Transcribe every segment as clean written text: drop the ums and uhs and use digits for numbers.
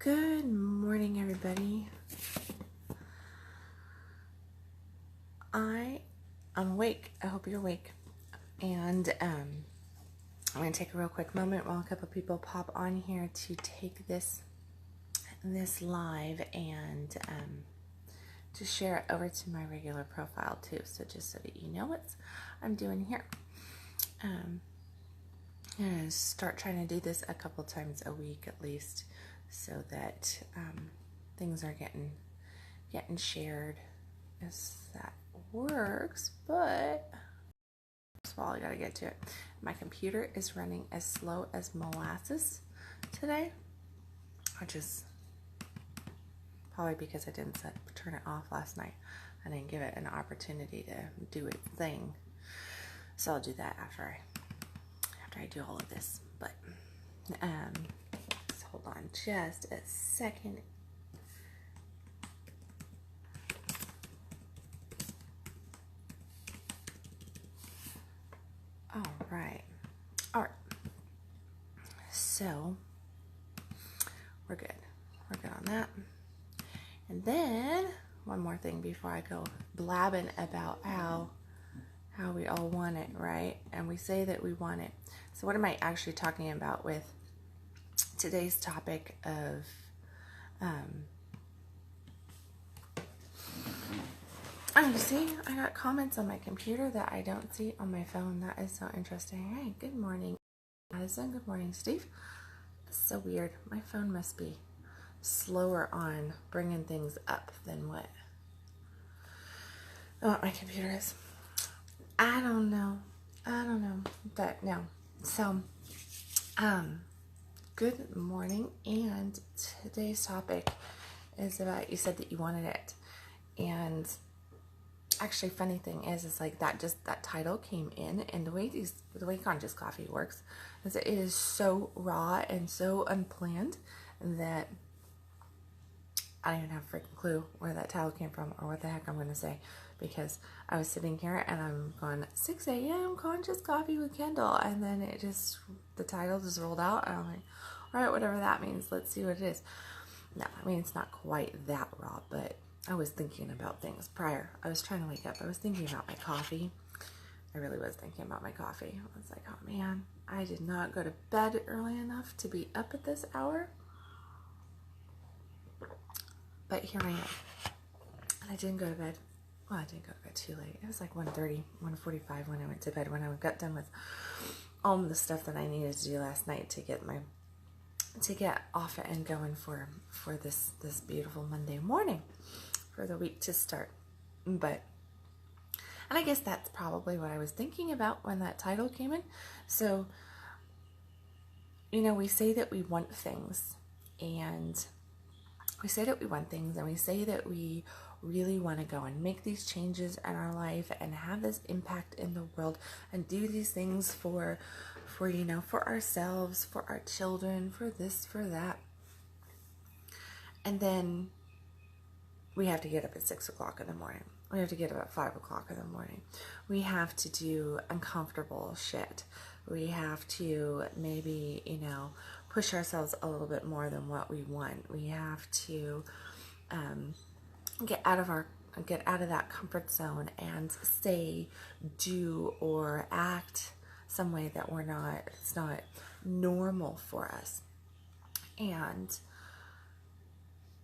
Good morning, everybody. I'm awake. I hope you're awake. And I'm going to take a real quick moment while a couple people pop on here to take this live and to share it over to my regular profile too. So just so that you know what I'm doing here. I'm going to start trying to do this a couple times a week at least, so that things are getting shared as that works. But first of all, I gotta get to it. My computer is running as slow as molasses today, which is probably because I didn't turn it off last night. I didn't give it an opportunity to do its thing. So I'll do that after I do all of this. But hold on just a second. All right. So we're good. We're good on that. And then one more thing before I go blabbing about how we all want it, right? And we say that we want it. So what am I actually talking about with today's topic of oh, you see, I got comments on my computer that I don't see on my phone. That is so interesting. Hey, good morning, Madison. Good morning, Steve. That's so weird. My phone must be slower on bringing things up than what my computer is. I don't know. But no. So, good morning. And today's topic is about, you said that you wanted it. And actually, funny thing is like that title came in, and the way Conscious Coffee works is that it is so raw and so unplanned that I don't even have a freaking clue where that title came from or what the heck I'm going to say, because I was sitting here and I'm going 6 a.m. Conscious Coffee with Kendal, and then the title just rolled out, and I'm like, all right, whatever that means, let's see what it is. No, I mean, it's not quite that raw, but I was thinking about things prior. I was trying to wake up. I was thinking about my coffee. I really was thinking about my coffee. I was like, oh man, I did not go to bed early enough to be up at this hour. But here I am. And I didn't go to bed. Well, I didn't go to bed too late. It was like 1:30, 1:45 when I went to bed, when I got done with all the stuff that I needed to do last night to get off and going for this beautiful Monday morning, for the week to start. And I guess that's probably what I was thinking about when that title came in. So, we say that we want things, and we say that we really want to go and make these changes in our life and have this impact in the world and do these things for ourselves, for our children, for this, for that. And then we have to get up at 6 o'clock in the morning. We have to get up at 5 o'clock in the morning. We have to do uncomfortable shit. We have to maybe, push ourselves a little bit more than what we want. We have to get out of that comfort zone and say, do, or act some way that it's not normal for us. And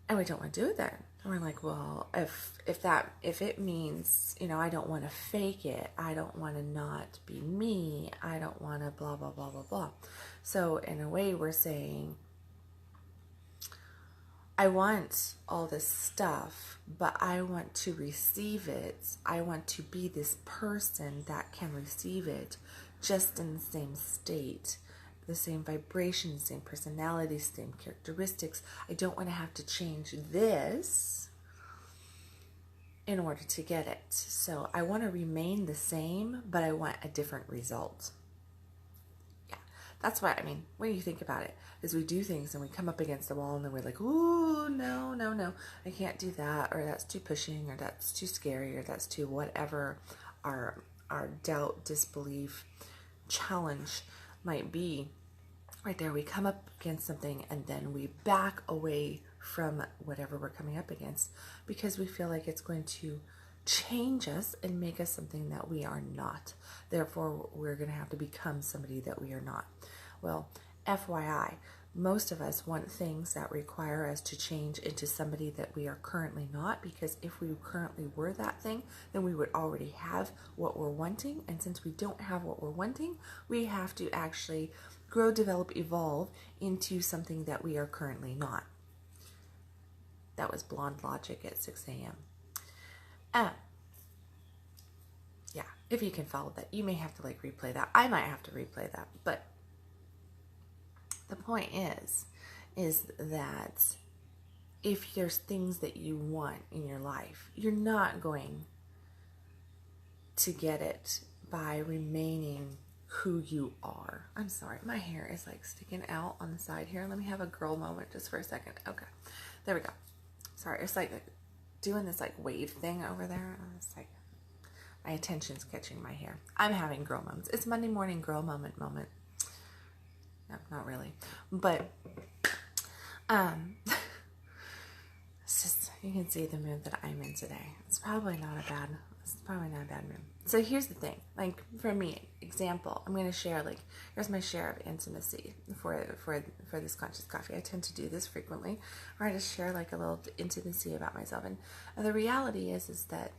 we don't want to do it then. And we're like, well, if it means, I don't want to fake it, I don't want to not be me, I don't want to blah, blah, blah, blah, blah. So in a way, we're saying, I want all this stuff, but I want to receive it. I want to be this person that can receive it just in the same state, the same vibration, same personality, same characteristics. I don't want to have to change this in order to get it. So I want to remain the same, but I want a different result. Yeah, that's what I mean. When you think about it, is we do things and we come up against the wall, and then we're like, ooh, no, I can't do that, or that's too pushing, or that's too scary, or that's too whatever our doubt, disbelief, challenge might be. right there, we come up against something and then we back away from whatever we're coming up against because we feel like it's going to change us and make us something that we are not. Therefore, we're going to have to become somebody that we are not. Well, FYI, most of us want things that require us to change into somebody that we are currently not, because if we currently were that thing, then we would already have what we're wanting. And since we don't have what we're wanting, we have to actually grow, develop, evolve into something that we are currently not. That was blonde logic at 6 a.m. Yeah, if you can follow that, you may have to like replay that. I might have to replay that, but the point is that if there's things that you want in your life, you're not going to get it by remaining who you are. I'm sorry, my hair is like sticking out on the side here. Let me have a girl moment just for a second. Okay, there we go. Sorry, it's like doing this like wave thing over there. It's like my attention's catching my hair. I'm having girl moments. It's Monday morning girl moment. No, not really, but it's just, you can see the mood that I'm in today. It's probably not a bad mood. So here's the thing, like for me, example, I'm going to share, like, here's my share of intimacy for this conscious coffee. I tend to do this frequently, where I just share like a little intimacy about myself. And the reality is that,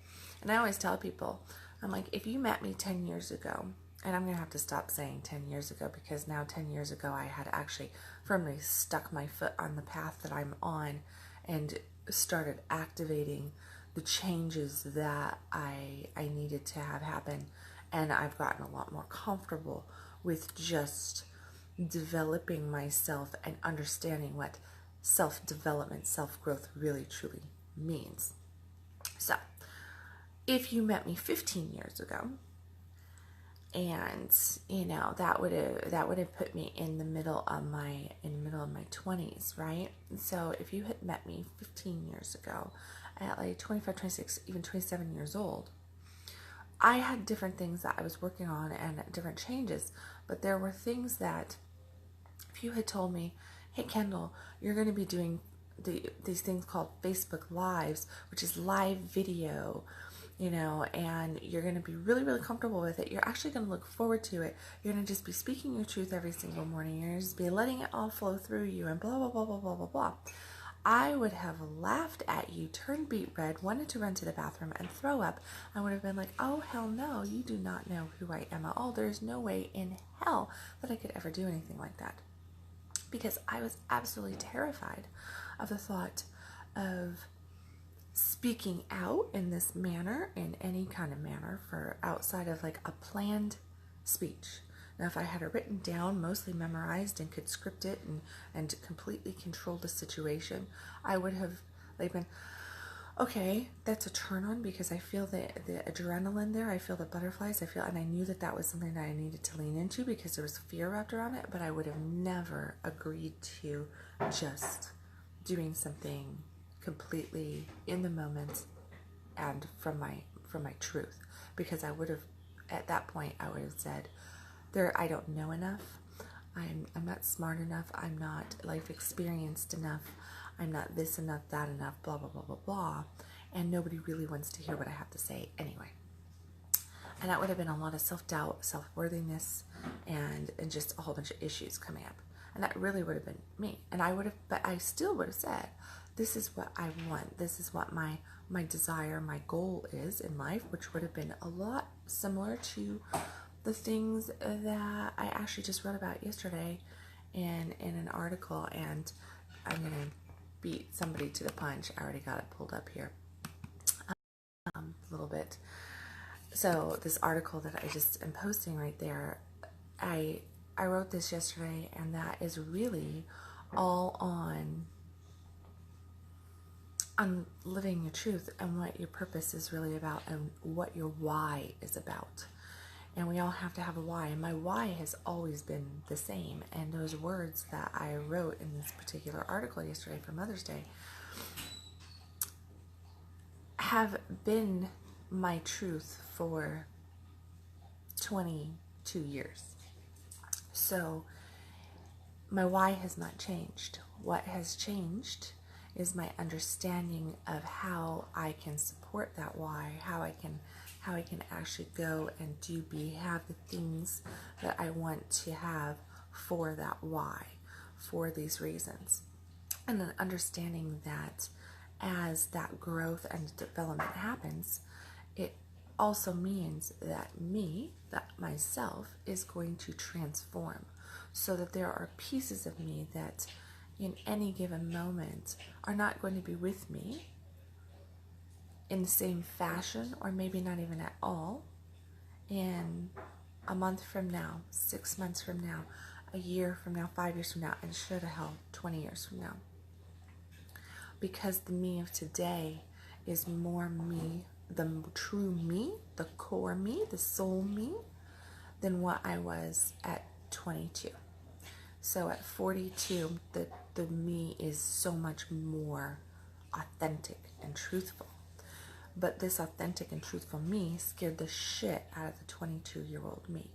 and I always tell people, I'm like, if you met me 10 years ago, and I'm going to have to stop saying 10 years ago, because now 10 years ago I had actually firmly stuck my foot on the path that I'm on and started activating the changes that I needed to have happen. And I've gotten a lot more comfortable with just developing myself and understanding what self-development, self-growth really truly means. So if you met me 15 years ago, and you know, that would have put me in the middle of my 20s, right? So if you had met me 15 years ago at like 25, 26, even 27 years old, I had different things that I was working on and different changes. But there were things that, if you had told me, hey Kendall, you're going to be doing these things called Facebook Lives, which is live video, you know, and you're going to be really, really comfortable with it. You're actually going to look forward to it. You're going to just be speaking your truth every single morning. You're going to just be letting it all flow through you and blah, blah, blah, blah, blah, blah, blah. I would have laughed at you, turned beet red, wanted to run to the bathroom and throw up. I would have been like, oh, hell no, you do not know who I am at all. There's no way in hell that I could ever do anything like that. Because I was absolutely terrified of the thought of speaking out in this manner, in any kind of manner, for outside of like a planned speech. Now, if I had it written down, mostly memorized, and could script it and completely control the situation, I would have like been, okay, that's a turn on, because I feel the adrenaline there. I feel the butterflies. And I knew that was something that I needed to lean into because there was fear wrapped around it, but I would have never agreed to just doing something completely in the moment and from my truth, because I would have, at that point, I would have said, I don't know enough. I'm not smart enough. I'm not life experienced enough. I'm not this enough, that enough, blah, blah, blah, blah, blah. And nobody really wants to hear what I have to say anyway. And that would have been a lot of self-doubt, self-worthiness, and just a whole bunch of issues coming up. And that really would have been me. And I still would have said, this is what I want. This is what my desire, my goal is in life, which would have been a lot similar to the things that I actually just wrote about yesterday in an article. And I'm going to beat somebody to the punch. I already got it pulled up here a little bit. So this article that I just am posting right there, I wrote this yesterday, and that is really all on living your truth and what your purpose is really about and what your why is about. And we all have to have a why, and my why has always been the same. And those words that I wrote in this particular article yesterday for Mother's Day have been my truth for 22 years. So my why has not changed. What has changed is my understanding of how I can support that why, how I can actually go and have the things that I want to have for that why, for these reasons. And then understanding that as that growth and development happens, it also means that myself is going to transform, so that there are pieces of me that in any given moment are not going to be with me in the same fashion, or maybe not even at all, in a month from now, 6 months from now, a year from now, 5 years from now, and sure to hell, 20 years from now. Because the me of today is more me, the true me, the core me, the soul me, than what I was at 22. So at 42, the me is so much more authentic and truthful. But this authentic and truthful me scared the shit out of the 22-year-old me.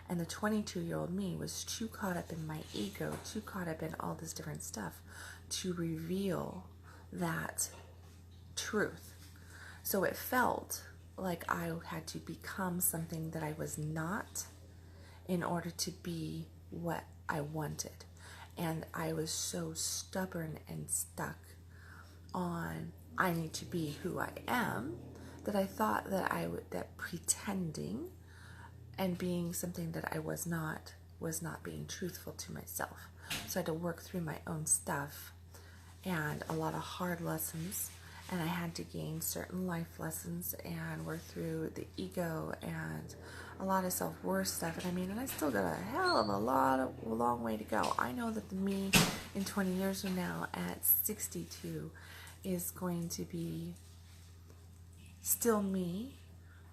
And the 22-year-old me was too caught up in my ego, too caught up in all this different stuff to reveal that truth. So it felt like I had to become something that I was not in order to be what I wanted. And I was so stubborn and stuck on I need to be who I am, that I thought that that pretending and being something that I was not being truthful to myself. So I had to work through my own stuff and a lot of hard lessons, and I had to gain certain life lessons and work through the ego and a lot of self-worth stuff. And I still got a hell of a long way to go. I know that the me in 20 years from now at 62 is going to be still me,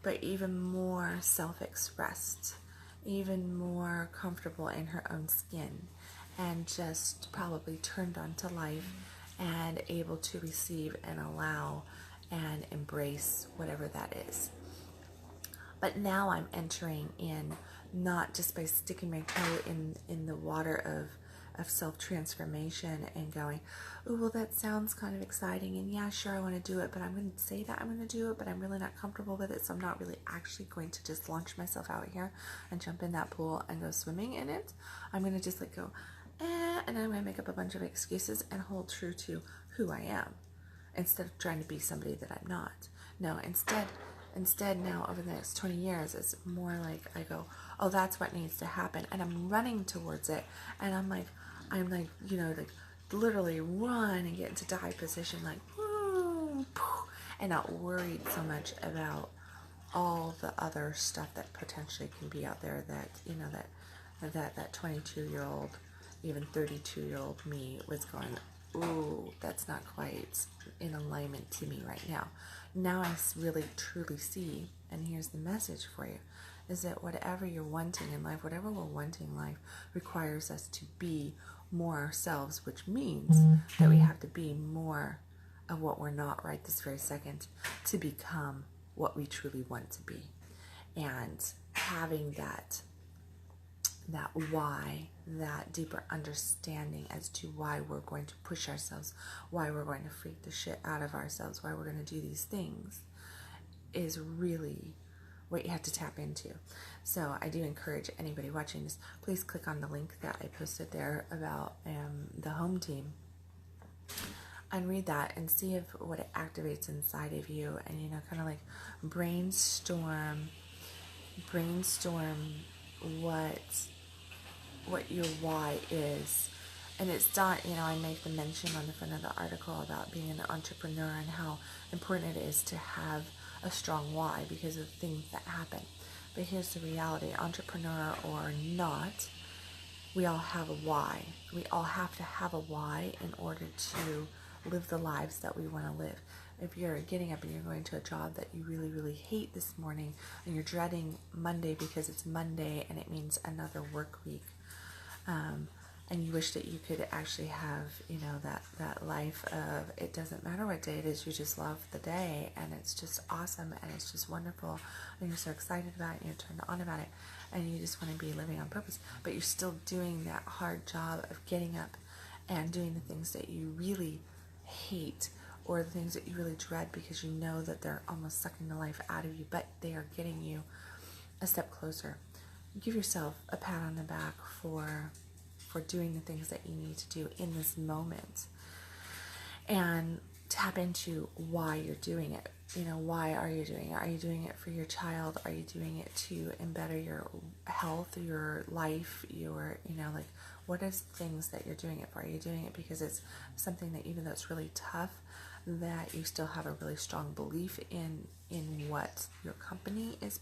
but even more self-expressed, even more comfortable in her own skin, and just probably turned on to life and able to receive and allow and embrace whatever that is. But now I'm entering in, not just by sticking my toe in the water of self-transformation and going, oh, well, that sounds kind of exciting, and yeah, sure, I want to do it, but I'm going to say that I'm going to do it, but I'm really not comfortable with it, so I'm not really actually going to just launch myself out here and jump in that pool and go swimming in it. I'm going to just go, and I'm going to make up a bunch of excuses and hold true to who I am, instead of trying to be somebody that I'm not. No, instead now over the next 20 years, it's more like I go, oh, that's what needs to happen, and I'm running towards it, and I'm like, literally run and get into die position, like, woo, and not worried so much about all the other stuff that potentially can be out there that, that 22-year-old, even 32-year-old me was going, ooh, that's not quite in alignment to me right now. Now I really truly see, and here's the message for you, is that whatever you're wanting in life, whatever we're wanting in life, requires us to be more ourselves, which means that we have to be more of what we're not right this very second to become what we truly want to be. And having that why, that deeper understanding as to why we're going to push ourselves, why we're going to freak the shit out of ourselves, why we're going to do these things, is really what you have to tap into. So I do encourage anybody watching this, please click on the link that I posted there about the home team, and read that and see if what it activates inside of you, and kind of like brainstorm what your why is. And it's not, I make the mention on the front of the article about being an entrepreneur and how important it is to have a strong why because of things that happen. But here's the reality, entrepreneur or not, we all have a why. We all have to have a why in order to live the lives that we want to live. If you're getting up and you're going to a job that you really, really hate this morning, and you're dreading Monday because it's Monday and it means another work week, and you wish that you could actually have, you know, that life of, it doesn't matter what day it is, you just love the day, and it's just awesome, and it's just wonderful, and you're so excited about it, and you're turned on about it, and you just want to be living on purpose, but you're still doing that hard job of getting up and doing the things that you really hate, or the things that you really dread, because you know that they're almost sucking the life out of you, but they are getting you a step closer. Give yourself a pat on the back for doing the things that you need to do in this moment, and tap into why you're doing it. You know, why are you doing it? Are you doing it for your child? Are you doing it to better your health, your life, your, you know, like, what is things that you're doing it for? Are you doing it because it's something that, even though it's really tough, that you still have a really strong belief in what your company is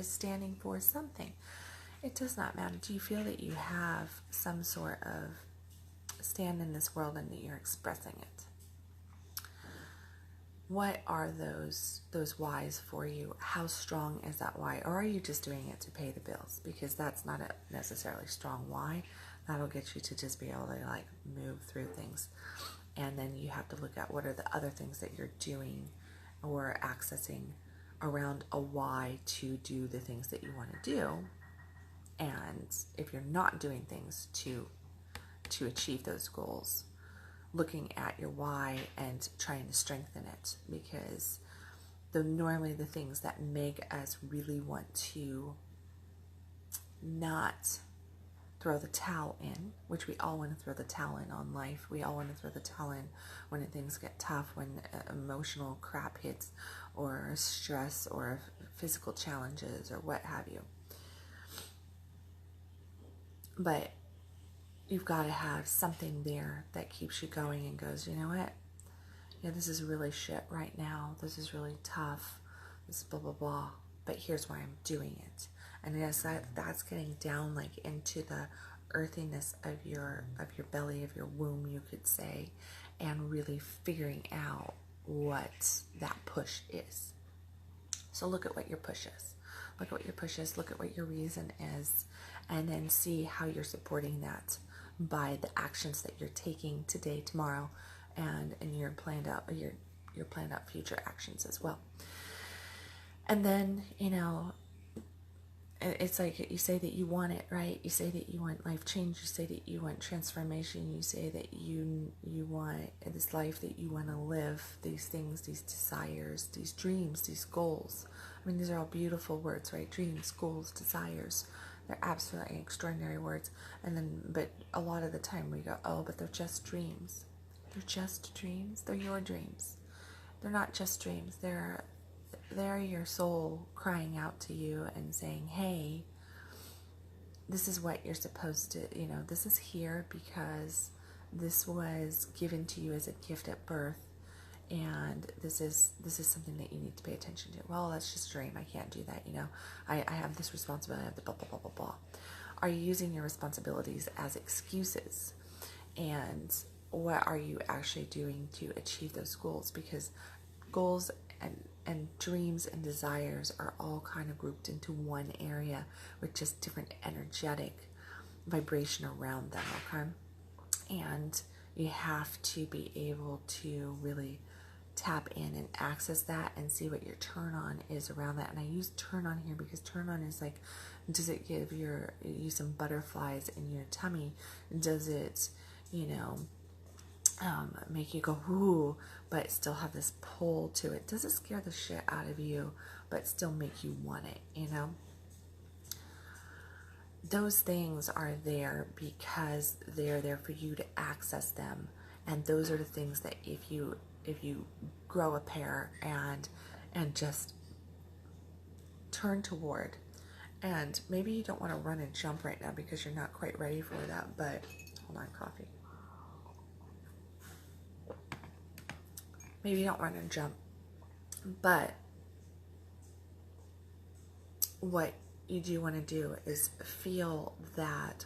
standing for? Something. It does not matter. Do you feel that you have some sort of stand in this world and that you're expressing it? What are those whys for you? How strong is that why? Or are you just doing it to pay the bills? Because that's not a necessarily strong why. That'll get you to just be able to, like, move through things. And then you have to look at what are the other things that you're doing or accessing around a why to do the things that you want to do. And if you're not doing things to achieve those goals, looking at your why and trying to strengthen it, because normally the things that make us really want to not throw the towel in, which we all want to throw the towel in on life. We all want to throw the towel in when things get tough, when emotional crap hits, or stress, or physical challenges, or what have you. But you've got to have something there that keeps you going and goes, you know what? Yeah, this is really shit right now. This is really tough. This blah, blah, blah. But here's why I'm doing it. And yes, that's getting down, like, into the earthiness of your belly, of your womb, you could say, and really figuring out what that push is. So look at what your push is. Look at what your push is. Look at what your reason is. And then see how you're supporting that by the actions that you're taking today, tomorrow, and your planned out future actions as well. And then, you know, it's like, you say that you want it, right? You say that you want life change. You say that you want transformation. You say that you want this life that you want to live, these things, these desires, these dreams, these goals. I mean, these are all beautiful words, right? Dreams, goals, desires. They're absolutely extraordinary words. And then, but a lot of the time we go, oh, but they're just dreams. They're just dreams. They're your dreams. They're not just dreams. They're your soul crying out to you and saying, hey, this is what you're supposed to, you know, this is here because this was given to you as a gift at birth. And this is something that you need to pay attention to. Well, that's just a dream. I can't do that, you know. I have this responsibility. I have the blah, blah, blah, blah, blah. Are you using your responsibilities as excuses? And what are you actually doing to achieve those goals? Because goals and dreams and desires are all kind of grouped into one area with just different energetic vibration around them, okay? And you have to be able to really tap in and access that and see what your turn on is around that. And I use turn on here because turn on is like, does it give you some butterflies in your tummy? Does it, you know, make you go ooh, but still have this pull to it? Does it scare the shit out of you but still make you want it, you know? Those things are there because they're there for you to access them. And those are the things that if you grow a pair and just turn toward, and maybe you don't want to run and jump right now because you're not quite ready for that, but hold on, coffee. Maybe you don't run and jump, but what you do want to do is feel that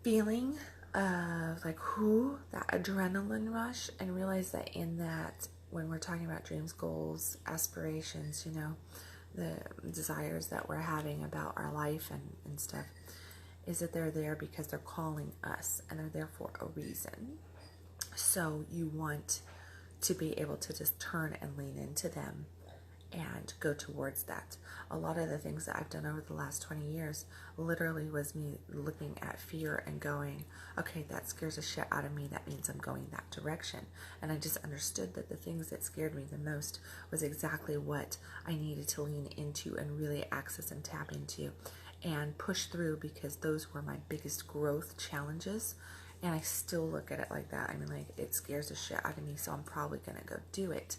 feeling of like that adrenaline rush, and realize that in that, when we're talking about dreams, goals, aspirations, you know, the desires that we're having about our life and stuff, is that they're there because they're calling us, and they're there for a reason. So you want to be able to just turn and lean into them and go towards that. A lot of the things that I've done over the last 20 years literally was me looking at fear and going, okay, that scares the shit out of me. That means I'm going that direction. And I just understood that the things that scared me the most was exactly what I needed to lean into and really access and tap into and push through, because those were my biggest growth challenges. And I still look at it like that. I mean, like, it scares the shit out of me, so I'm probably going to go do it.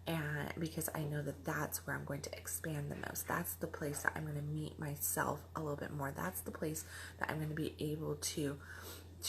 And because I know that that's where I'm going to expand the most. That's the place that I'm going to meet myself a little bit more. That's the place that I'm going to be able to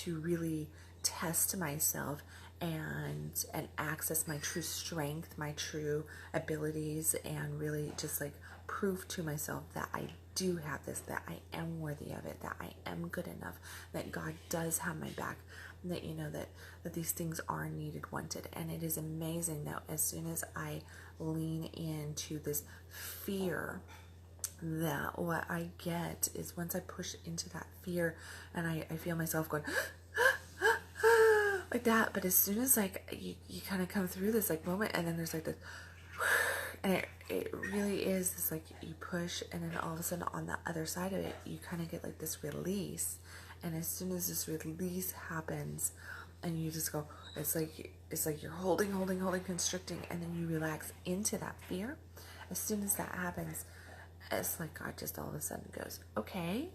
really test myself and access my true strength, my true abilities, and really just like prove to myself that I do have this, that I am worthy of it, that I am good enough, that God does have my back, that, you know, that these things are needed, wanted. And it is amazing that as soon as I lean into this fear, that what I get is, once I push into that fear and I feel myself going like that, but as soon as like you kind of come through this like moment, and then there's like this and it really is this, like, you push, and then all of a sudden on the other side of it you kind of get like this release. And as soon as this release happens and you just go, it's like you're holding, constricting, and then you relax into that fear. As soon as that happens, it's like God just all of a sudden goes, okay,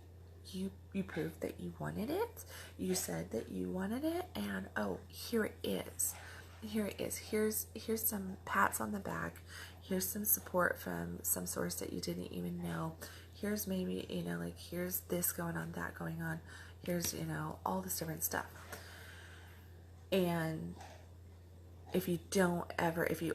you proved that you wanted it. You said that you wanted it, and oh, here it is. Here it is. Here's some pats on the back. Here's some support from some source that you didn't even know. Here's maybe, you know, like, here's this going on, that going on. Here's, you know, all this different stuff. And if you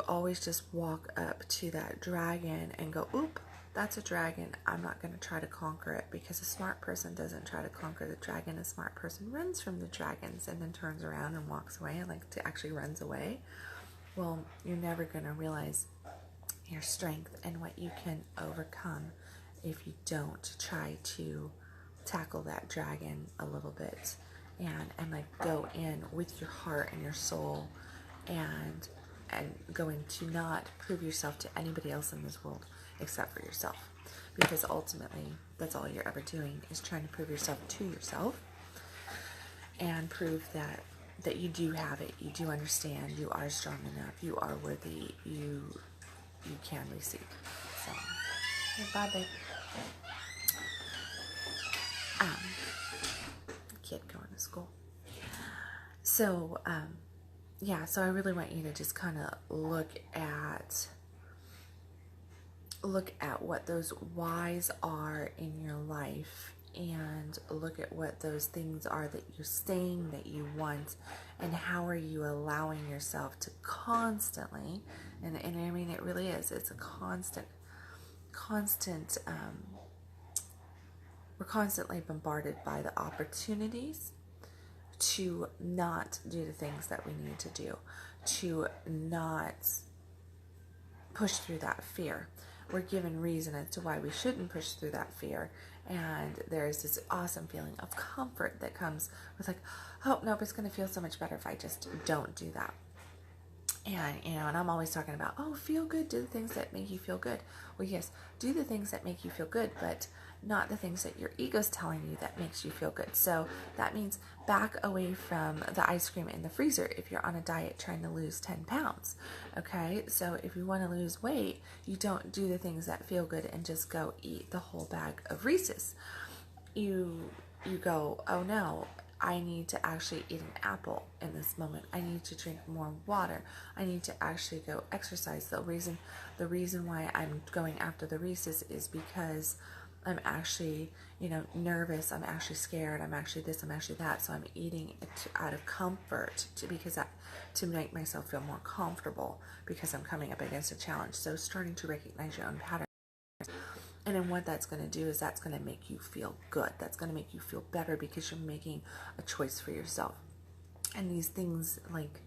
always just walk up to that dragon and go, oop, that's a dragon, I'm not going to try to conquer it, because a smart person doesn't try to conquer the dragon. A smart person runs from the dragons and then turns around and walks away, and like, to actually runs away. Well, you're never going to realize your strength and what you can overcome if you don't try to tackle that dragon a little bit and like go in with your heart and your soul, and going to not prove yourself to anybody else in this world except for yourself, because ultimately that's all you're ever doing, is trying to prove yourself to yourself and prove that you do have it, you do understand, you are strong enough, you are worthy, you can receive. So, bye, babe. Kid going to school. So, yeah, so I really want you to just kind of look at what those whys are in your life, and look at what those things are that you're saying that you want, and how are you allowing yourself to constantly, and I mean, it really is, it's a constant, we're constantly bombarded by the opportunities to not do the things that we need to do, to not push through that fear. We're given reason as to why we shouldn't push through that fear, and there's this awesome feeling of comfort that comes with like, oh, nope, it's going to feel so much better if I just don't do that. And, you know, and I'm always talking about, oh, feel good, do the things that make you feel good. Well, yes, do the things that make you feel good, but not the things that your ego's telling you that makes you feel good. So that means back away from the ice cream in the freezer if you're on a diet trying to lose 10 pounds, okay? So if you want to lose weight, you don't do the things that feel good and just go eat the whole bag of Reese's. You go, oh no, I need to actually eat an apple in this moment. I need to drink more water. I need to actually go exercise. The reason why I'm going after the Reese's is because I'm actually, you know, nervous. I'm actually scared. I'm actually this. I'm actually that. So I'm eating it out of comfort to make myself feel more comfortable, because I'm coming up against a challenge. So starting to recognize your own patterns. And then what that's going to do is that's going to make you feel good. That's going to make you feel better, because you're making a choice for yourself. And these things, like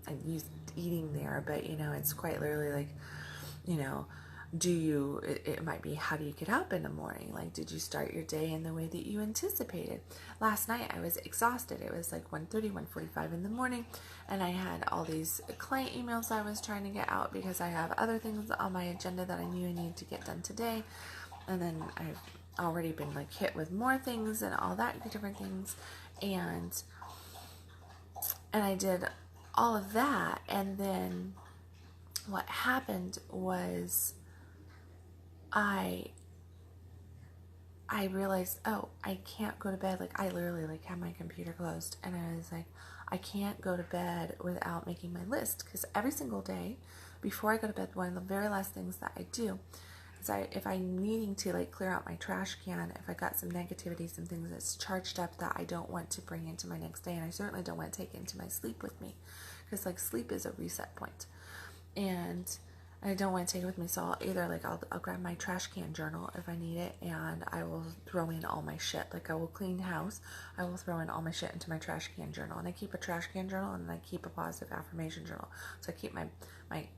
I used eating there, but, you know, it's quite literally like, you know, it might be, how do you get up in the morning? Like, did you start your day in the way that you anticipated? Last night I was exhausted. It was like 1:45 in the morning, and I had all these client emails I was trying to get out because I have other things on my agenda that I knew I needed to get done today. And then I've already been like hit with more things and all that different things, and I did all of that, and then what happened was I realized, oh, I can't go to bed. Like, I literally like had my computer closed, and I was like, I can't go to bed without making my list, because every single day before I go to bed, one of the very last things that I do is if I'm needing to like clear out my trash can, if I got some negativity, some things that's charged up that I don't want to bring into my next day, and I certainly don't want to take into my sleep with me, because like sleep is a reset point, and I don't want to take it with me. So I'll either like I'll grab my trash can journal if I need it, and I will throw in all my shit. Like, I will clean house, I will throw in all my shit into my trash can journal, and I keep a trash can journal, and I keep a positive affirmation journal. So I keep my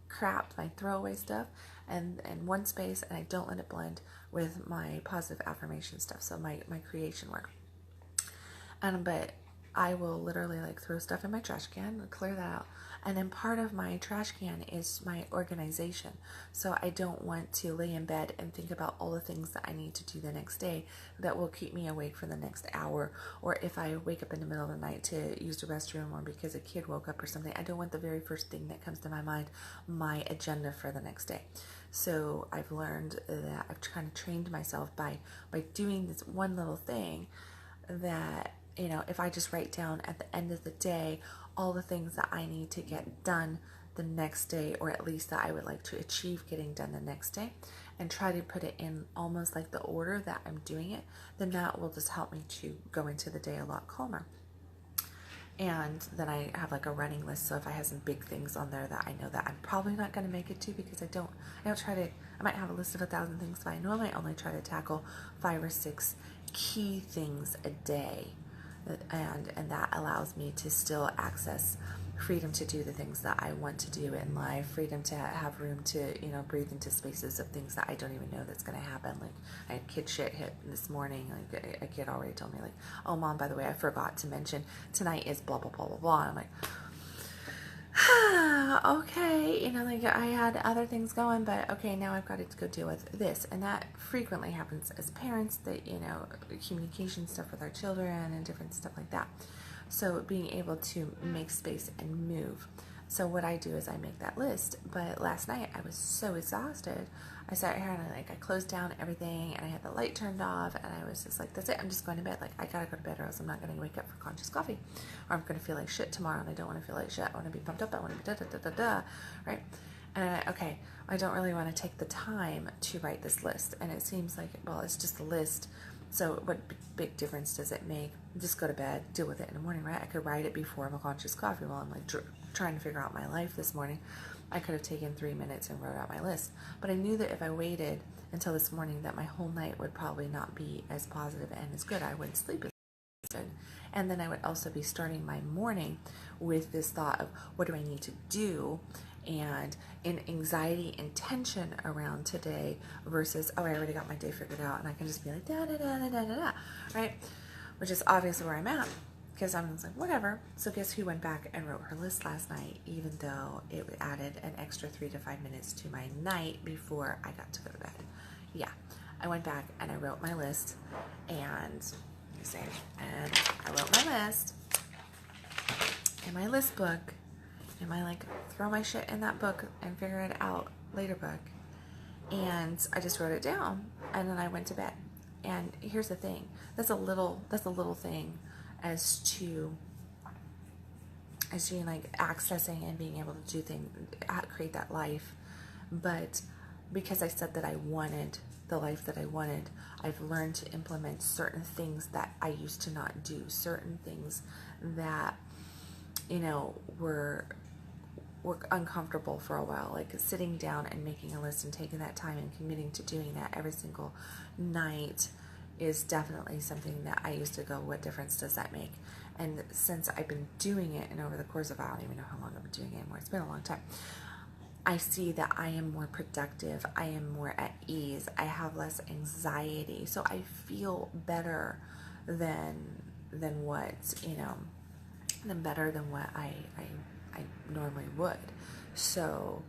crap, my throwaway stuff, and in one space, and I don't let it blend with my positive affirmation stuff. So my creation work. But I will literally like throw stuff in my trash can, clear that out. And then part of my trash can is my organization. So I don't want to lay in bed and think about all the things that I need to do the next day that will keep me awake for the next hour. Or if I wake up in the middle of the night to use the restroom, or because a kid woke up or something, I don't want the very first thing that comes to my mind, my agenda for the next day. So I've learned that I've kind of trained myself by doing this one little thing, that, you know, if I just write down at the end of the day all the things that I need to get done the next day, or at least that I would like to achieve getting done the next day, and try to put it in almost like the order that I'm doing it, then that will just help me to go into the day a lot calmer. And then I have like a running list, so if I have some big things on there that I know that I'm probably not going to make it to, because I don't try to, I might have a list of 1,000 things, but I know I might only try to tackle 5 or 6 key things a day. And that allows me to still access freedom to do the things that I want to do in life, freedom to have room to, you know, breathe into spaces of things that I don't even know that's going to happen. Like, I had kid shit hit this morning. Like, a kid already told me, like, oh, Mom, by the way, I forgot to mention tonight is blah, blah, blah, blah, blah. And I'm like, okay, you know, like, I had other things going, but okay, now I've got to go deal with this. And that frequently happens as parents, that, you know, communication stuff with our children and different stuff like that. So being able to make space and move. So what I do is I make that list. But last night I was so exhausted. I sat here and I closed down everything, and I had the light turned off, and I was just like, that's it, I'm just going to bed. Like, I gotta go to bed, or else I'm not gonna wake up for conscious coffee, or I'm gonna feel like shit tomorrow, and I don't want to feel like shit. I want to be pumped up. I want to be da da da da da, right? And okay, I don't really want to take the time to write this list. And it seems like, well, it's just a list. So what big difference does it make? Just go to bed, deal with it in the morning, right? I could write it before my conscious coffee while I'm like trying to figure out my life this morning. I could have taken 3 minutes and wrote out my list. But I knew that if I waited until this morning, that my whole night would probably not be as positive and as good. I wouldn't sleep as good. And then I would also be starting my morning with this thought of, what do I need to do? And in anxiety and tension around today versus, oh, I already got my day figured out, and I can just be like, da da da da da da da, right? Which is obviously where I'm at, because I'm just like, whatever. So guess who went back and wrote her list last night, even though it added an extra 3 to 5 minutes to my night before I got to go to bed. Yeah, I went back and I wrote my list, and I wrote my list in my list book, in my like throw my shit in that book and figure it out later book. And I just wrote it down, and then I went to bed. And here's the thing, that's a little thing as to like accessing and being able to do things, create that life. But because I said that I wanted the life that I wanted, I've learned to implement certain things that I used to not do, certain things that, you know, were uncomfortable for a while, like sitting down and making a list and taking that time and committing to doing that every single night is definitely something that I used to go, what difference does that make? And since I've been doing it, and over the course of, I don't even know how long I've been doing it anymore, it's been a long time, I see that I am more productive, I am more at ease, I have less anxiety, so I feel better than what, than better than what I normally would. So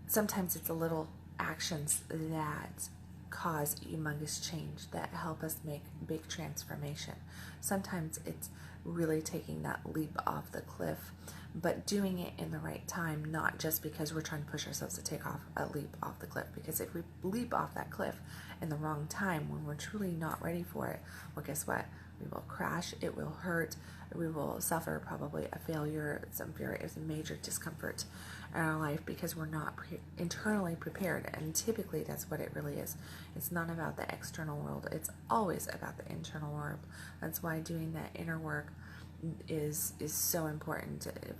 sometimes it's the little actions that cause humongous change that help us make big transformation. Sometimes it's really taking that leap off the cliff, but doing it in the right time, not just because we're trying to push ourselves to take off a leap off the cliff. Because if we leap off that cliff in the wrong time, when we're truly not ready for it, well, guess what? We will crash, it will hurt, we will suffer probably a failure, some major discomfort in our life because we're not internally prepared. And typically that's what it really is. It's not about the external world, it's always about the internal world. That's why doing that inner work is so important. If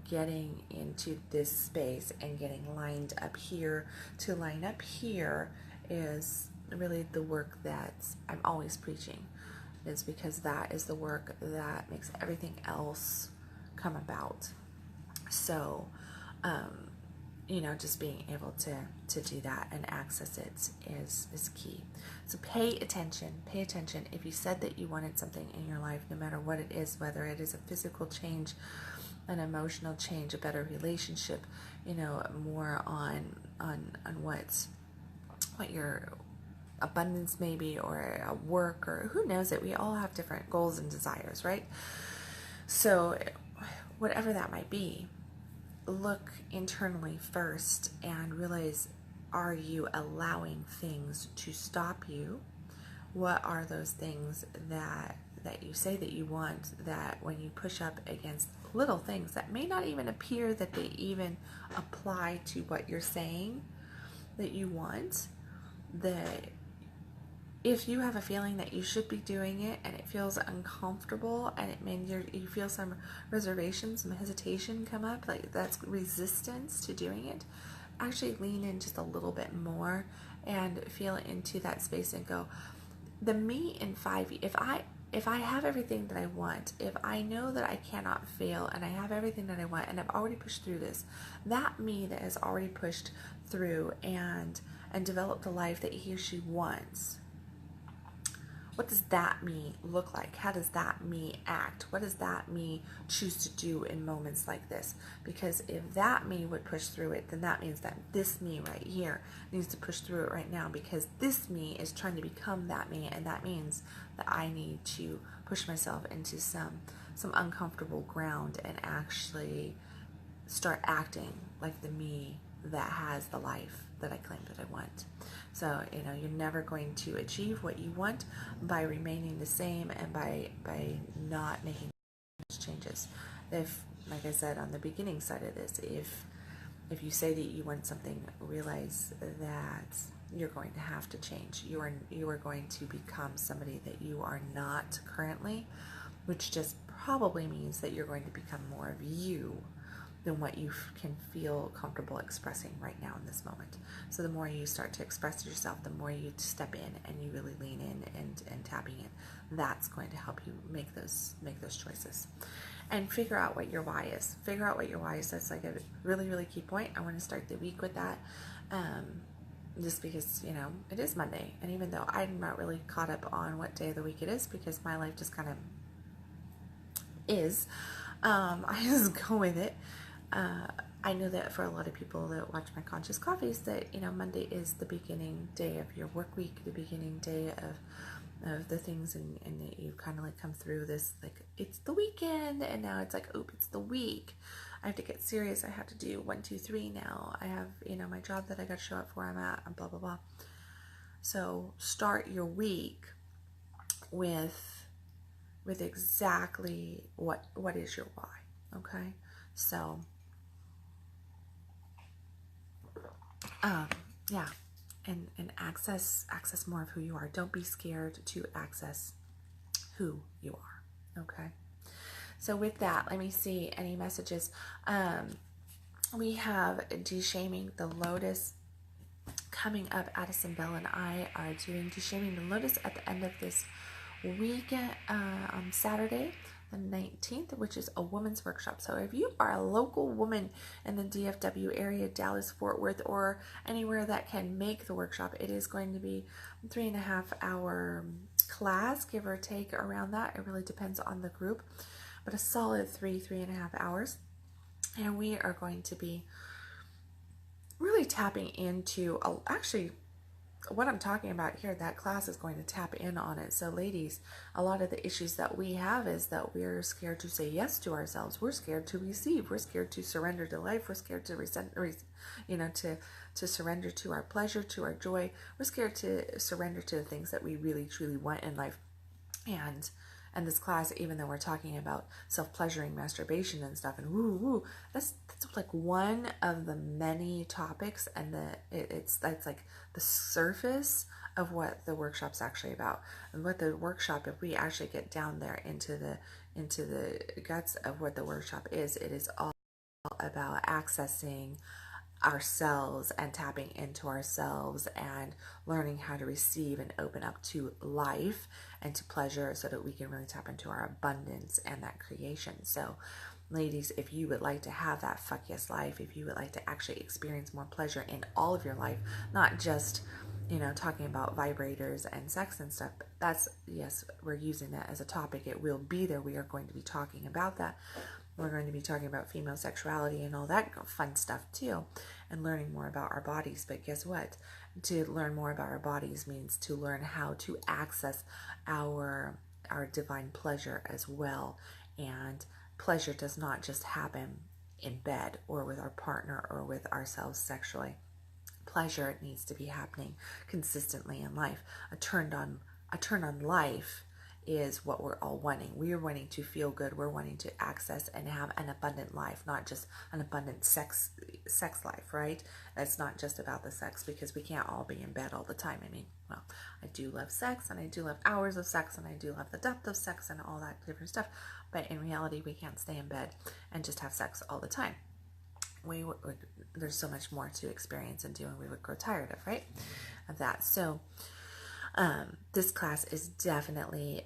getting into this space and getting lined up here to line up here is really the work that I'm always preaching. Is because that is the work that makes everything else come about. So, just being able to do that and access it is key. So pay attention. Pay attention. If you said that you wanted something in your life, no matter what it is, whether it is a physical change, an emotional change, a better relationship, more on what your abundance maybe, or a work, or who knows it. We all have different goals and desires, right? So whatever that might be, look internally first and realize, are you allowing things to stop you? What are those things that you say that you want, that when you push up against little things that may not even appear that they even apply to what you're saying that you want, that if you have a feeling that you should be doing it and it feels uncomfortable and it means you feel some reservation, some hesitation come up, like that's resistance to doing it, actually lean in just a little bit more and feel into that space and go, the me in 5 years, if I have everything that I want, if I know that I cannot fail and I have everything that I want and I've already pushed through this, that me that has already pushed through and developed the life that he or she wants, what does that me look like? How does that me act? What does that me choose to do in moments like this? Because if that me would push through it, then that means that this me right here needs to push through it right now, because this me is trying to become that me, and that means that I need to push myself into some uncomfortable ground and actually start acting like the me that has the life that I claim that I want. So, you're never going to achieve what you want by remaining the same and by not making changes. If, like I said on the beginning side of this, if you say that you want something, realize that you're going to have to change. You are going to become somebody that you are not currently, which just probably means that you're going to become more of you than what you can feel comfortable expressing right now in this moment. So the more you start to express yourself, the more you step in and you really lean in and tapping in, that's going to help you make those choices. And figure out what your why is. Figure out what your why is. That's like a really, really key point. I want to start the week with that. Just because, it is Monday. And even though I'm not really caught up on what day of the week it is, because my life just kind of is, I just go with it. I know that for a lot of people that watch my Conscious Coffees, that Monday is the beginning day of your work week, the beginning day of the things, and that you kind of like come through this, like, it's the weekend, and now it's like, oh, it's the week. I have to get serious. I have to do 1, 2, 3 now. I have my job that I got to show up for. I'm at, and blah blah blah. So start your week with exactly what is your why. Okay, so. Yeah, and access more of who you are. Don't be scared to access who you are. Okay. So with that, let me see any messages. We have De-Shaming the Lotus coming up. Addison Bell and I are doing De-Shaming the Lotus at the end of this week on Saturday, the 19th, which is a women's workshop. So if you are a local woman in the DFW area, Dallas, Fort Worth, or anywhere that can make the workshop, it is going to be a 3.5-hour class, give or take around that. It really depends on the group, but a solid 3.5 hours. And we are going to be really tapping into, actually, what I'm talking about here, that class is going to tap in on it. So ladies, a lot of the issues that we have is that we're scared to say yes to ourselves. We're scared to receive. We're scared to surrender to life. We're scared to to surrender to our pleasure, to our joy. We're scared to surrender to the things that we really, truly want in life. And this class, even though we're talking about self-pleasuring, masturbation and stuff, and woo, that's like one of the many topics, and that's like the surface of what the workshop's actually about. And what the workshop, if we actually get down there into the guts of what the workshop is, it is all about accessing ourselves and tapping into ourselves and learning how to receive and open up to life and to pleasure, so that we can really tap into our abundance and that creation. So ladies, if you would like to have that fuck yes life, if you would like to actually experience more pleasure in all of your life, not just talking about vibrators and sex and stuff, that's, yes, we're using that as a topic. It will be there. We are going to be talking about that. We're going to be talking about female sexuality and all that fun stuff too, and learning more about our bodies. But guess what? To learn more about our bodies means to learn how to access our divine pleasure as well. And pleasure does not just happen in bed or with our partner or with ourselves sexually. Pleasure needs to be happening consistently in life. A turn on life is what we're all wanting. We are wanting to feel good. We're wanting to access and have an abundant life, not just an abundant sex life, right? It's not just about the sex, because we can't all be in bed all the time. I mean, well, I do love sex, and I do love hours of sex, and I do love the depth of sex and all that different stuff. But in reality, we can't stay in bed and just have sex all the time. There's so much more to experience and do, and we would grow tired of, right? Of that. So this class is definitely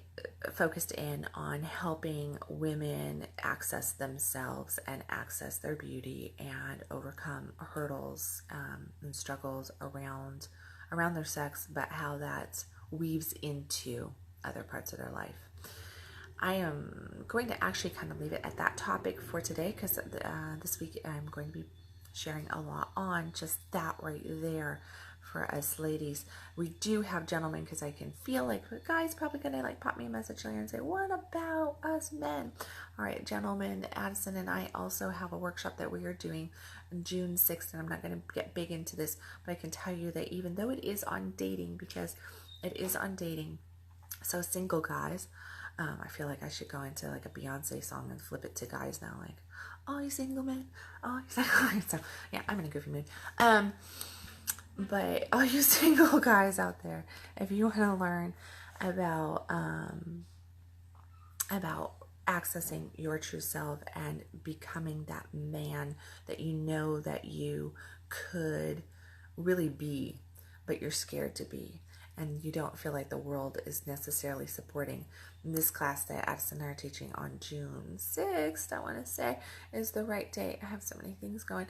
focused in on helping women access themselves and access their beauty and overcome hurdles and struggles around their sex, but how that weaves into other parts of their life. I am going to actually kind of leave it at that topic for today, because this week I'm going to be sharing a lot on just that right there for us ladies. We do have gentlemen, because I can feel like the guy's probably going to like pop me a message later and say, what about us men? All right, gentlemen, Addison and I also have a workshop that we are doing on June 6th, and I'm not going to get big into this, but I can tell you that even though it is on dating, because it is on dating, so single guys, I feel like I should go into like a Beyonce song and flip it to guys now, like, all you single men, all you single men. So yeah, I'm in a goofy mood. But all you single guys out there, if you want to learn about accessing your true self and becoming that man that you know that you could really be, but you're scared to be, and you don't feel like the world is necessarily supporting. In this class that Addison and I are teaching on June 6th, I want to say, is the right date. I have so many things going.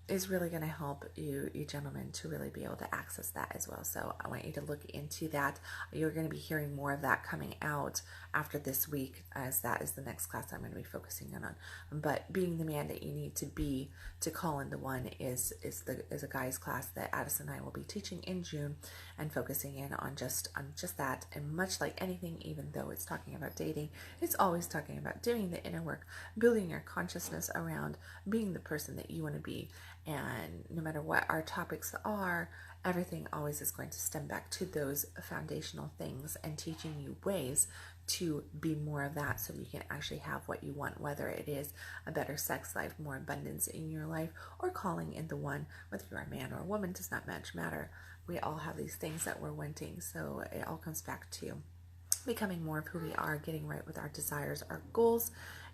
Is really going to help you gentlemen to really be able to access that as well. So I want you to look into that. You're going to be hearing more of that coming out after this week, as that is the next class I'm going to be focusing on. But being the man that you need to be to call into one is a guy's class that Addison and I will be teaching in June, and focusing in on just that. And much like anything, even though it's talking about dating, it's always talking about doing the inner work, building your consciousness around being the person that you want to be. And no matter what our topics are, everything always is going to stem back to those foundational things, and teaching you ways to be more of that, so that you can actually have what you want, whether it is a better sex life, more abundance in your life, or calling in the one, whether you're a man or a woman, does not much matter. We all have these things that we're wanting, so it all comes back to becoming more of who we are, getting right with our desires, our goals,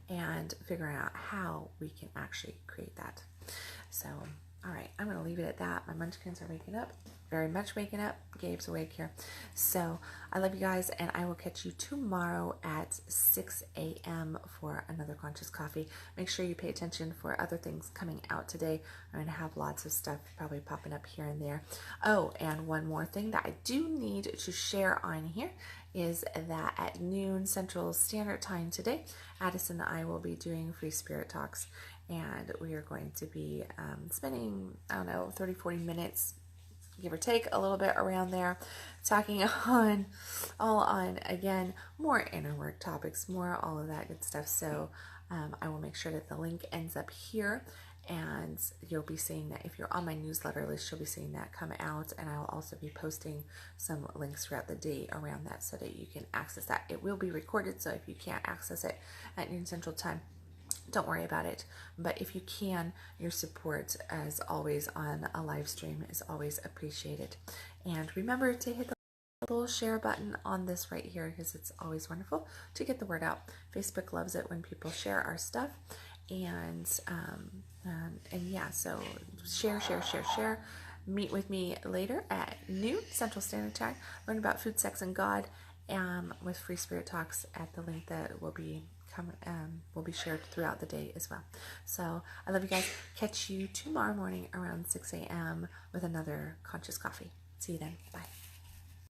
and figuring out how we can actually create that. So All right, I'm going to leave it at that. My munchkins are waking up, very much waking up. Gabe's awake here. So I love you guys, and I will catch you tomorrow at 6 a.m. for another Conscious Coffee. Make sure you pay attention for other things coming out today. I'm going to have lots of stuff probably popping up here and there. Oh, and one more thing that I do need to share on here is that at noon Central Standard Time today, Addison and I will be doing Free Spirit Talks, and we are going to be spending, I don't know, 30-40 minutes, give or take, a little bit around there, talking on again, more inner work topics, more all of that good stuff. So I will make sure that the link ends up here, and you'll be seeing that. If you're on my newsletter list, you'll be seeing that come out, and I'll also be posting some links throughout the day around that so that you can access that. It will be recorded, so if you can't access it at noon Central Time, don't worry about it. But if you can, your support, as always, on a live stream is always appreciated. And remember to hit the little share button on this right here, because it's always wonderful to get the word out. Facebook loves it when people share our stuff. And yeah, so share. Meet with me later at noon Central Standard Time. Learn about food, sex, and God, with Free Spirit Talks at the link that will be shared throughout the day as well. So I love you guys. Catch you tomorrow morning around 6 a.m. with another Conscious Coffee. See you then. Bye.